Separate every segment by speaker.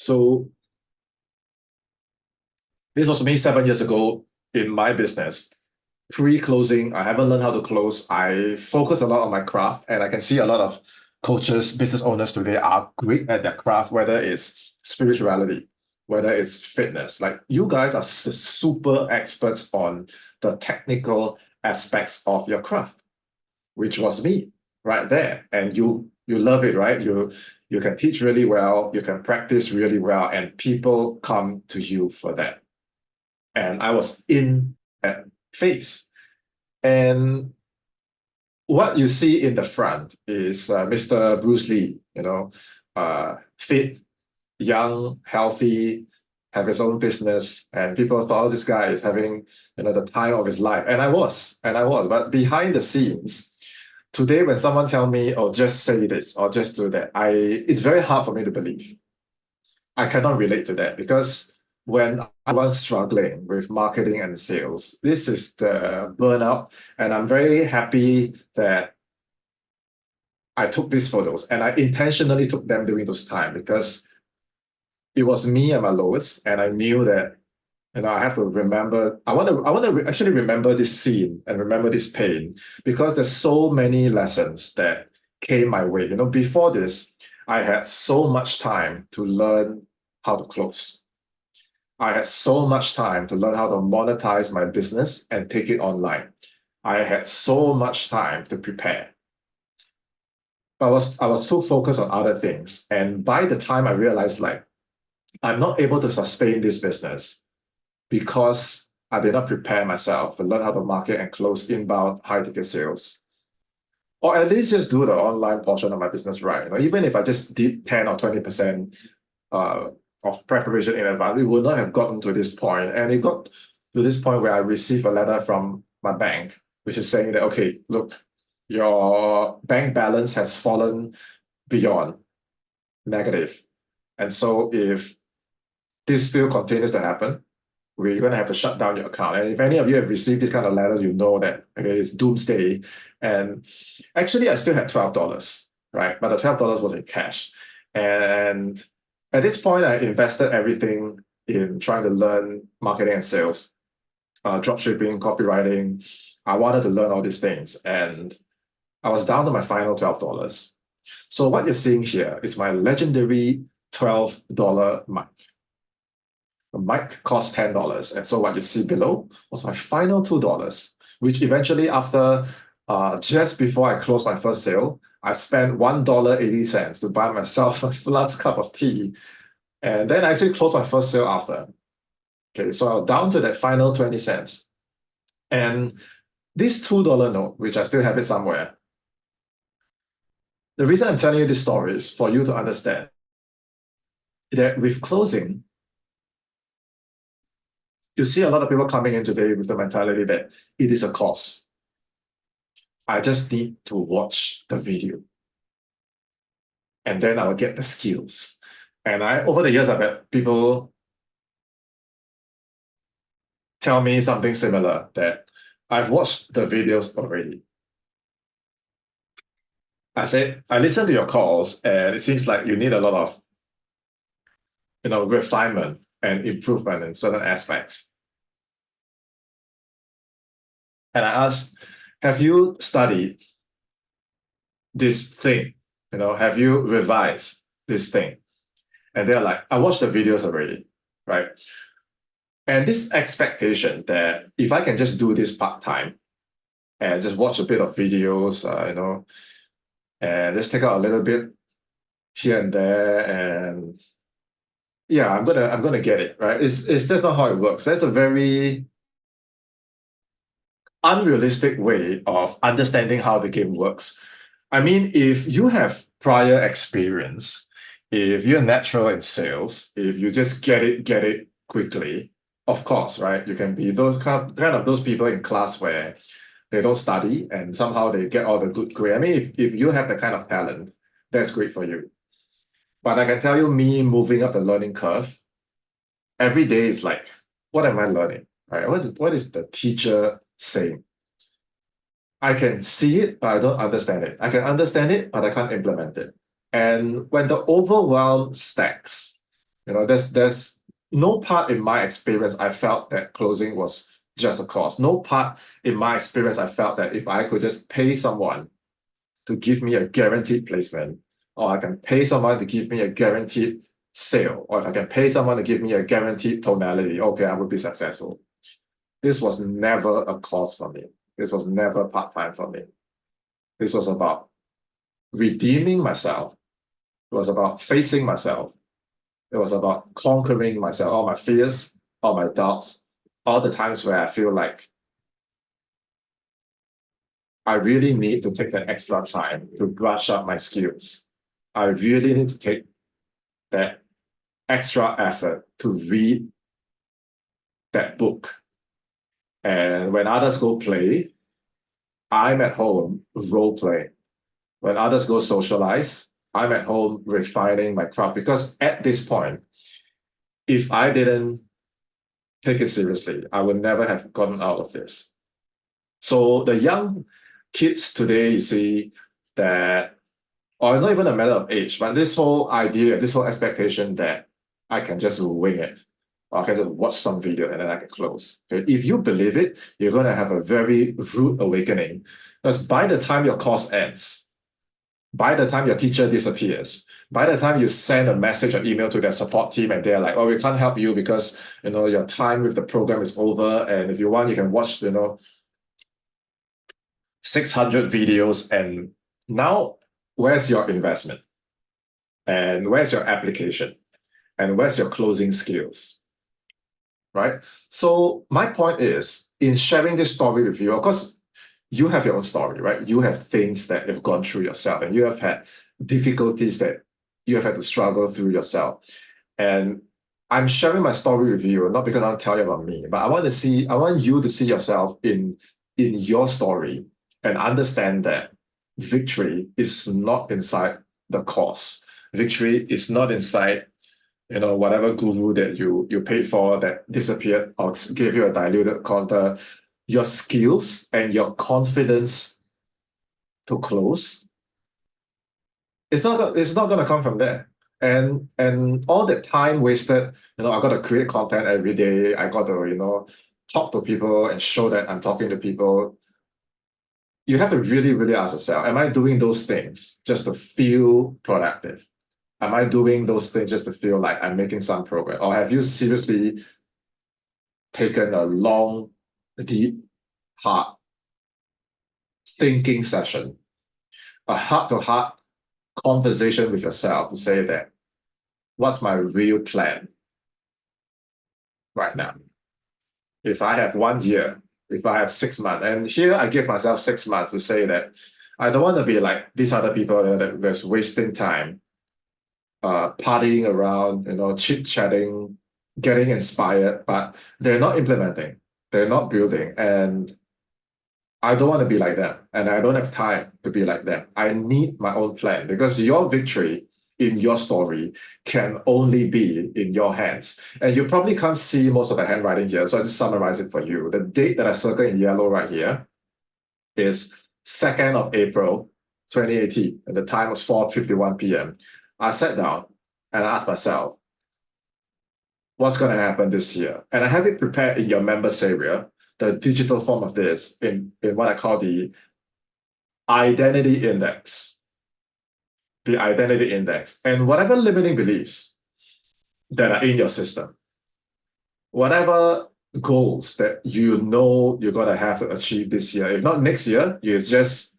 Speaker 1: So this was me 7 years ago in my business. Pre-closing, I haven't learned how to close. I focus a lot on my craft, and I can see a lot of coaches, business owners today are great at their craft, whether it's spirituality, whether it's fitness. Like you guys are super experts on the technical aspects of your craft, which was me right there. And you love it, right? You can teach really well, you can practice really well, and people come to you for that. And I was in that phase. And what you see in the front is Mr. Bruce Lee, fit, young, healthy, have his own business, and people thought, oh, this guy is having, the time of his life. And I was. But behind the scenes, today when someone tell me, oh, just say this or just do that, it's very hard for me to believe. I cannot relate to that because when I was struggling with marketing and sales, this is the burnout. And I'm very happy that I took these photos, and I intentionally took them during those time because it was me at my lowest, and I knew that I have to remember. I want to actually remember this scene and remember this pain because there's so many lessons that came my way. Before this, I had so much time to learn how to close. I had so much time to learn how to monetize my business and take it online. I had so much time to prepare. But I was too focused on other things. And by the time I realized, I'm not able to sustain this business because I did not prepare myself to learn how to market and close inbound high-ticket sales. Or at least just do the online portion of my business right. Even if I just did 10 or 20% of preparation in advance, we would not have gotten to this point. And it got to this point where I received a letter from my bank, which is saying that, okay, look, your bank balance has fallen beyond negative. And so if this still continues to happen, we're going to have to shut down your account. And if any of you have received this kind of letters, you know that, okay, it's doomsday. And actually, I still had $12, right? But the $12 was in cash. And at this point, I invested everything in trying to learn marketing and sales, dropshipping, copywriting. I wanted to learn all these things. And I was down to my final $12. So what you're seeing here is my legendary $12 mic. The mic cost $10. And so what you see below was my final $2, which eventually after, just before I closed my first sale, I spent $1.80 to buy myself a last cup of tea. And then I actually closed my first sale after. Okay, so I was down to that final 20 cents. And this $2 note, which I still have it somewhere, the reason I'm telling you this story is for you to understand that with closing, you see a lot of people coming in today with the mentality that it is a course. I just need to watch the video. And then I'll get the skills. And over the years, I've had people tell me something similar, that I've watched the videos already. I said, I listened to your calls, and it seems like you need a lot of refinement and improvement in certain aspects. And I asked, have you studied this thing? Have you revised this thing? And they're like, I watched the videos already, right? And this expectation that if I can just do this part-time and just watch a bit of videos, and just take out a little bit here and there, and yeah, I'm gonna get it, right? That's not how it works. That's a very unrealistic way of understanding how the game works. I mean, if you have prior experience, if you're natural in sales, if you just get it quickly, of course, right? You can be those kind of those people in class where they don't study and somehow they get all the good grade. I mean, if you have that kind of talent, that's great for you. But I can tell you, me moving up the learning curve, every day is like, what am I learning? Right? What is the teacher saying? I can see it, but I don't understand it. I can understand it, but I can't implement it. And when the overwhelm stacks, There's no part in my experience I felt that closing was just a cost. No part in my experience I felt that if I could just pay someone to give me a guaranteed placement, or I can pay someone to give me a guaranteed sale, or if I can pay someone to give me a guaranteed tonality, okay, I would be successful. This was never a cost for me. This was never part-time for me. This was about redeeming myself. It was about facing myself. It was about conquering myself, all my fears, all my doubts, all the times where I feel like I really need to take that extra time to brush up my skills. I really need to take that extra effort to read that book. And when others go play, I'm at home role play. When others go socialize, I'm at home refining my craft. Because at this point, if I didn't take it seriously, I would never have gotten out of this. So the young kids today, you see that, or not even a matter of age, but this whole idea, this whole expectation that I can just wing it, or I can just watch some video and then I can close. Okay? If you believe it, you're going to have a very rude awakening. Because by the time your course ends, by the time your teacher disappears, by the time you send a message or email to their support team and they're like, oh, we can't help you because your time with the program is over, and if you want, you can watch 600 videos, and now where's your investment? And where's your application? And where's your closing skills? Right? So my point is, in sharing this story with you, of course, you have your own story, right? You have things that you've gone through yourself, and you have had difficulties that you have had to struggle through yourself. And I'm sharing my story with you, not because I want to tell you about me, but I want you to see yourself in your story and understand that victory is not inside the course. Victory is not inside whatever guru that you paid for that disappeared or gave you a diluted content. Your skills and your confidence to close, it's not going to come from there. And all the time wasted, I got to create content every day. I got to talk to people and show that I'm talking to people. You have to really, really ask yourself, am I doing those things just to feel productive? Am I doing those things just to feel like I'm making some progress? Or have you seriously taken a long, deep, hard thinking session, a heart-to-heart conversation with yourself to say that, what's my real plan right now? If I have 1 year, if I have 6 months, and here I give myself 6 months to say that I don't want to be like these other people that that's wasting time, partying around, chit-chatting, getting inspired, but they're not implementing, they're not building. And I don't want to be like them, and I don't have time to be like them. I need my own plan, because your victory in your story can only be in your hands. And you probably can't see most of the handwriting here, so I just summarize it for you. The date that I circle in yellow right here is 2nd of April, 2018, and the time was 4:51 p.m. I sat down and I asked myself, what's going to happen this year? And I have it prepared in your members area, the digital form of this, in what I call the identity index. The identity index. And whatever limiting beliefs that are in your system, whatever goals that you're going to have to achieve this year, if not next year, you're just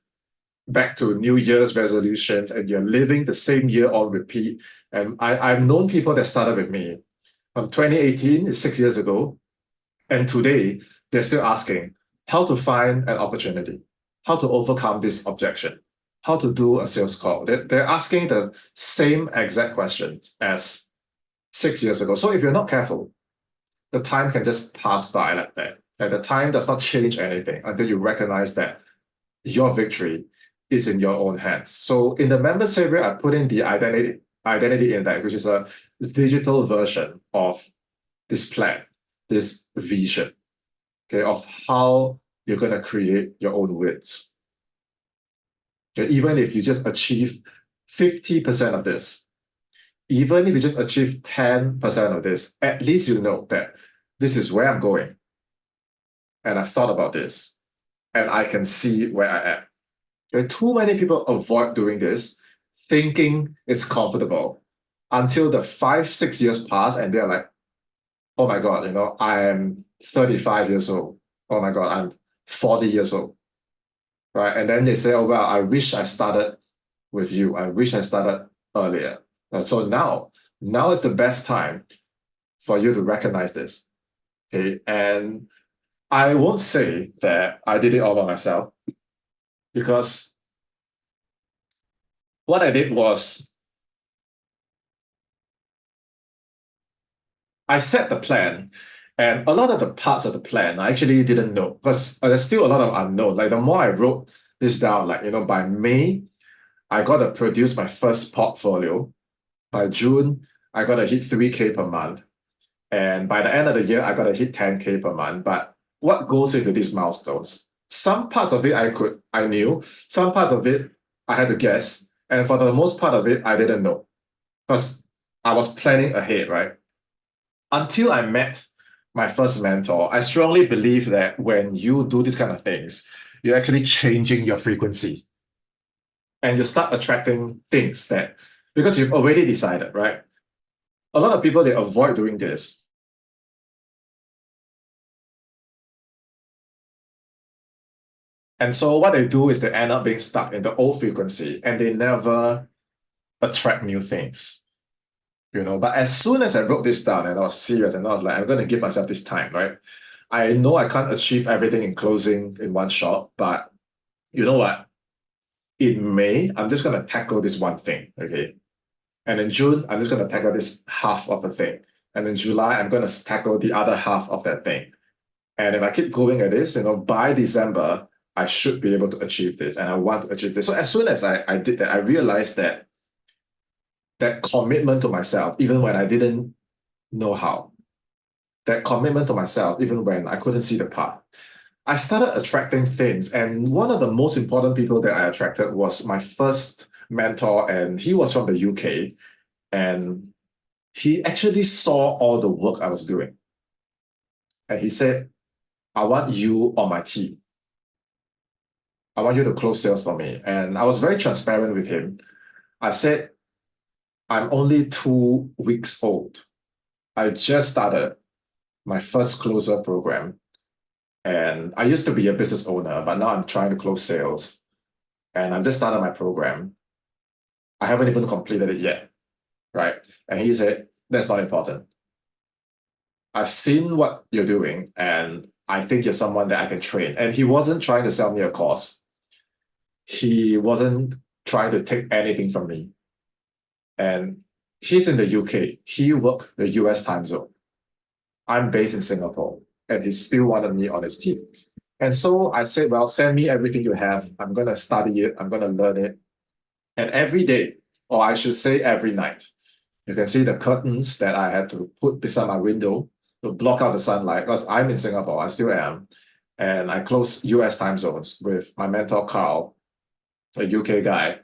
Speaker 1: back to New Year's resolutions and you're living the same year on repeat. And I've known people that started with me from 2018, 6 years ago, and today they're still asking how to find an opportunity, how to overcome this objection, how to do a sales call. They're asking the same exact questions as 6 years ago. So if you're not careful, the time can just pass by like that. And the time does not change anything until you recognize that your victory is in your own hands. So in the members area, I put in the identity index, which is a digital version of this plan, this vision, okay, of how you're going to create your own wins. Okay, even if you just achieve 50% of this, even if you just achieve 10% of this, at least you know that this is where I'm going. And I've thought about this and I can see where I am. Okay, too many people avoid doing this, thinking it's comfortable until the 5, 6 years pass and they're like, oh my God, I am 35 years old. Oh my God, I'm 40 years old. Right. And then they say, oh, well, I wish I started with you. I wish I started earlier. So now is the best time for you to recognize this. Okay. And I won't say that I did it all by myself because what I did was I set the plan, and a lot of the parts of the plan I actually didn't know because there's still a lot of unknown. Like the more I wrote this down, like, by May, I got to produce my first portfolio. By June, I got to hit 3K per month. And by the end of the year, I got to hit 10K per month. But what goes into these milestones? Some parts of it I knew, some parts of it I had to guess. And for the most part of it, I didn't know because I was planning ahead, right? Until I met my first mentor, I strongly believe that when you do these kind of things, you're actually changing your frequency and you start attracting things that, because you've already decided, right? A lot of people, they avoid doing this. And so what they do is they end up being stuck in the old frequency and they never attract new things. But as soon as I wrote this down and I was serious and I was like, I'm going to give myself this time, right? I know I can't achieve everything in closing in one shot, but you know what? In May, I'm just going to tackle this one thing, okay? And in June, I'm just going to tackle this half of the thing. And in July, I'm going to tackle the other half of that thing. And if I keep going at this, by December, I should be able to achieve this and I want to achieve this. So as soon as I did that, I realized that commitment to myself, even when I didn't know how, that commitment to myself, even when I couldn't see the path, I started attracting things. And one of the most important people that I attracted was my first mentor, and he was from the UK. And he actually saw all the work I was doing. And he said, I want you on my team. I want you to close sales for me. And I was very transparent with him. I said, I'm only 2 weeks old. I just started my first closer program. And I used to be a business owner, but now I'm trying to close sales. And I've just started my program. I haven't even completed it yet. Right. And he said, that's not important. I've seen what you're doing, and I think you're someone that I can train. And he wasn't trying to sell me a course. He wasn't trying to take anything from me. And he's in the UK. He worked the US time zone. I'm based in Singapore, and he still wanted me on his team. And so I said, well, send me everything you have. I'm going to study it. I'm going to learn it. And every day, or I should say every night, you can see the curtains that I had to put beside my window to block out the sunlight because I'm in Singapore. I still am. And I close US time zones with my mentor, Carl, a UK guy.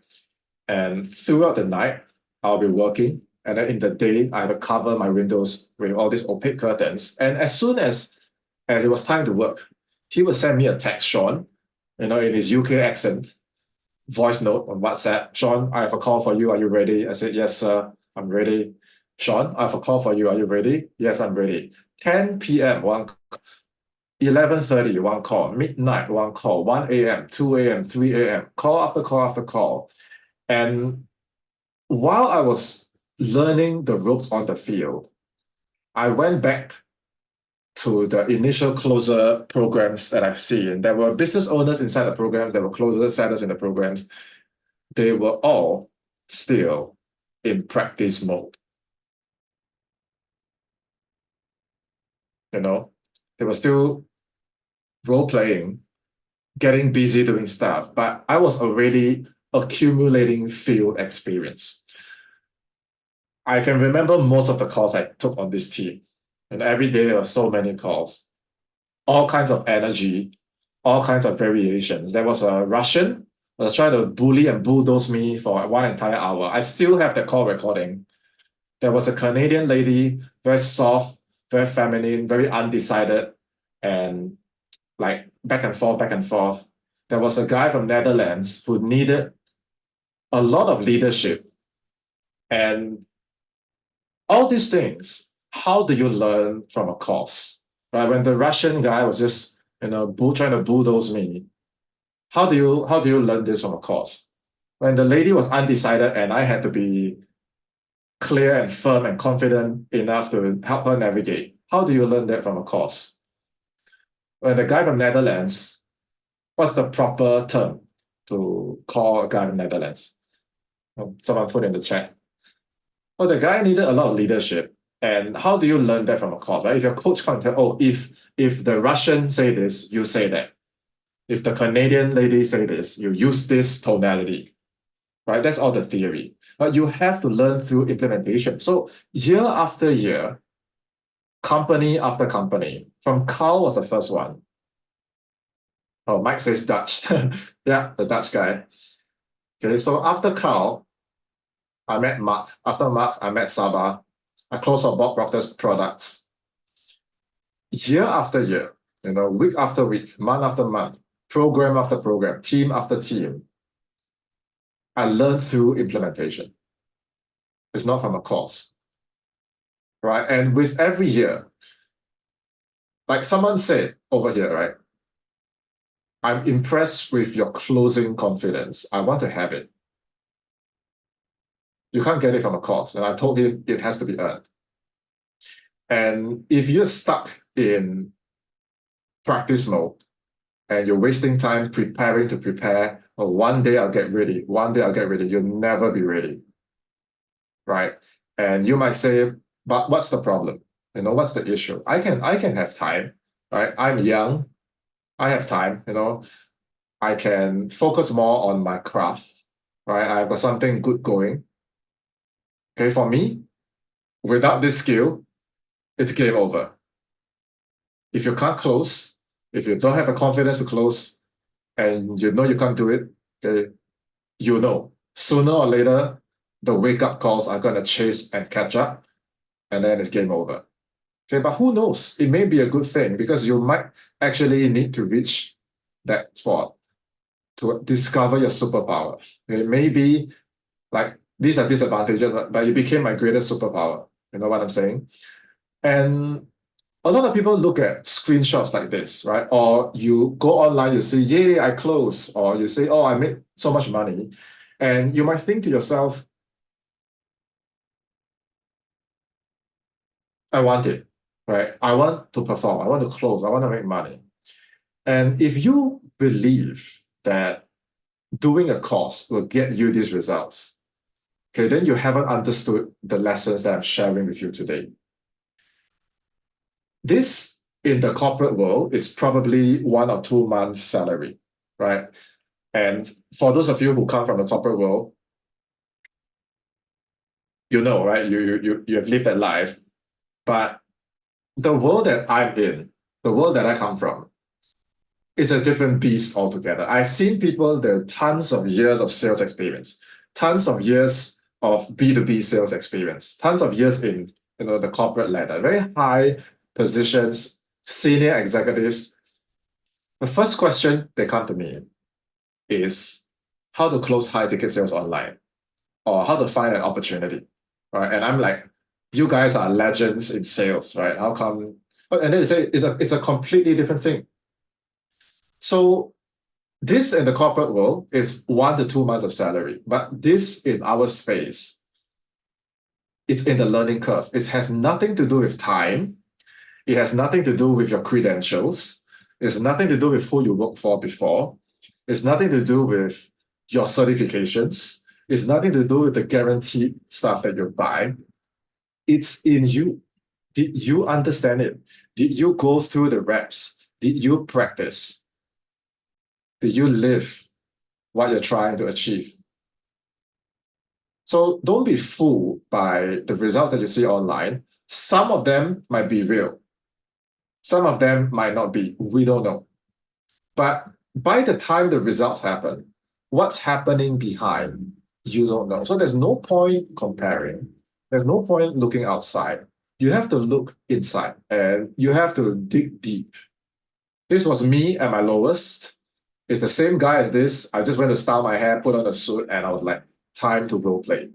Speaker 1: And throughout the night, I'll be working. And then in the day, I will cover my windows with all these opaque curtains. And as soon as it was time to work, he would send me a text, Sean, in his UK accent, voice note on WhatsApp. Sean, I have a call for you. Are you ready? I said, yes, sir. I'm ready. Sean, I have a call for you. Are you ready? Yes, I'm ready. 10 p.m., 11:30, one call. Midnight, one call. 1 a.m., 2 a.m., 3 a.m. Call after call after call. And while I was learning the ropes on the field, I went back to the initial closer programs that I've seen. There were business owners inside the program. There were closer sellers in the programs. They were all still in practice mode. They were still role playing, getting busy doing stuff, but I was already accumulating field experience. I can remember most of the calls I took on this team, and every day there were so many calls, all kinds of energy, all kinds of variations. There was a Russian that was trying to bully and bulldoze me for one entire hour. I still have the call recording. There was a Canadian lady, very soft, very feminine, very undecided, and like back and forth, back and forth. There was a guy from Netherlands who needed a lot of leadership. And all these things, how do you learn from a course? Right? When the Russian guy was just, trying to bulldoze me, how do you learn this from a course? When the lady was undecided and I had to be clear and firm and confident enough to help her navigate, how do you learn that from a course? When the guy from Netherlands, what's the proper term to call a guy from Netherlands? Someone put in the chat. Well, the guy needed a lot of leadership. And how do you learn that from a course, right? If your coach can't tell, oh, if the Russian say this, you say that. If the Canadian lady say this, you use this tonality, right? That's all the theory. But you have to learn through implementation. So year after year, company after company, from Carl was the first one. Oh, Mike says Dutch. Yeah, the Dutch guy. Okay, so after Carl, I met Mark. After Mark, I met Sabah. I closed for Bob Proctor's products. Year after year, week after week, month after month, program after program, team after team, I learned through implementation. It's not from a course, right? And with every year, like someone said over here, right? I'm impressed with your closing confidence. I want to have it. You can't get it from a course. And I told him it has to be earned. And if you're stuck in practice mode and you're wasting time preparing to prepare, oh, one day I'll get ready, one day I'll get ready, you'll never be ready, right? And you might say, but what's the problem? What's the issue? I can have time, right? I'm young, I have time, I can focus more on my craft, right? I've got something good going. Okay, for me, without this skill, it's game over. If you can't close, if you don't have the confidence to close, and you can't do it, okay, sooner or later, the wake-up calls are going to chase and catch up, and then it's game over. Okay, but who knows? It may be a good thing because you might actually need to reach that spot to discover your superpower. It may be like these are disadvantages, but it became my greatest superpower. You know what I'm saying? And a lot of people look at screenshots like this, right? Or you go online, you say, yay, I closed. Or you say, oh, I made so much money. And you might think to yourself, I want it, right? I want to perform. I want to close. I want to make money. And if you believe that doing a course will get you these results, okay, then you haven't understood the lessons that I'm sharing with you today. This in the corporate world is probably 1 or 2 months salary, right? And for those of you who come from the corporate world, right? You have lived that life. But the world that I'm in, the world that I come from, is a different beast altogether. I've seen people, there are tons of years of sales experience, tons of years of B2B sales experience, tons of years in the corporate ladder, very high positions, senior executives. The first question they come to me is how to close high ticket sales online or how to find an opportunity, right? And I'm like, you guys are legends in sales, right? How come? And then they say it's a completely different thing. So this in the corporate world is 1 to 2 months of salary, but this in our space, it's in the learning curve. It has nothing to do with time. It has nothing to do with your credentials. It's nothing to do with who you worked for before. It's nothing to do with your certifications. It's nothing to do with the guaranteed stuff that you buy. It's in you. Did you understand it? Did you go through the reps? Did you practice? Did you live what you're trying to achieve? So don't be fooled by the results that you see online. Some of them might be real. Some of them might not be. We don't know. But by the time the results happen, what's happening behind, you don't know. So there's no point comparing. There's no point looking outside. You have to look inside and you have to dig deep. This was me at my lowest. It's the same guy as this. I just went to style my hair, put on a suit, and I was like, time to role play,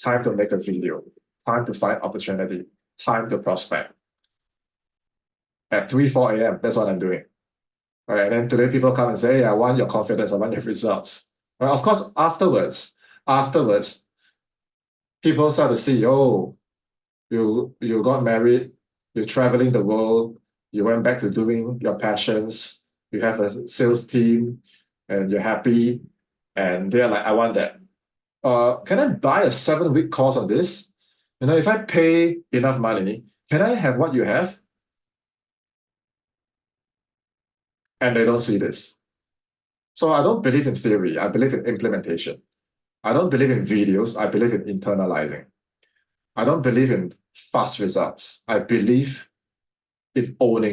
Speaker 1: time to make a video, time to find opportunity, time to prospect. At 3, 4 a.m., that's what I'm doing. All right, and then today people come and say, hey, I want your confidence, I want your results. Well, of course, afterwards, people start to see, oh, you got married, you're traveling the world, you went back to doing your passions, you have a sales team, and you're happy, and they're like, I want that. Can I buy a 7-week course on this? You know, if I pay enough money, can I have what you have? And they don't see this. So I don't believe in theory, I believe in implementation. I don't believe in videos, I believe in internalizing. I don't believe in fast results. I believe in owning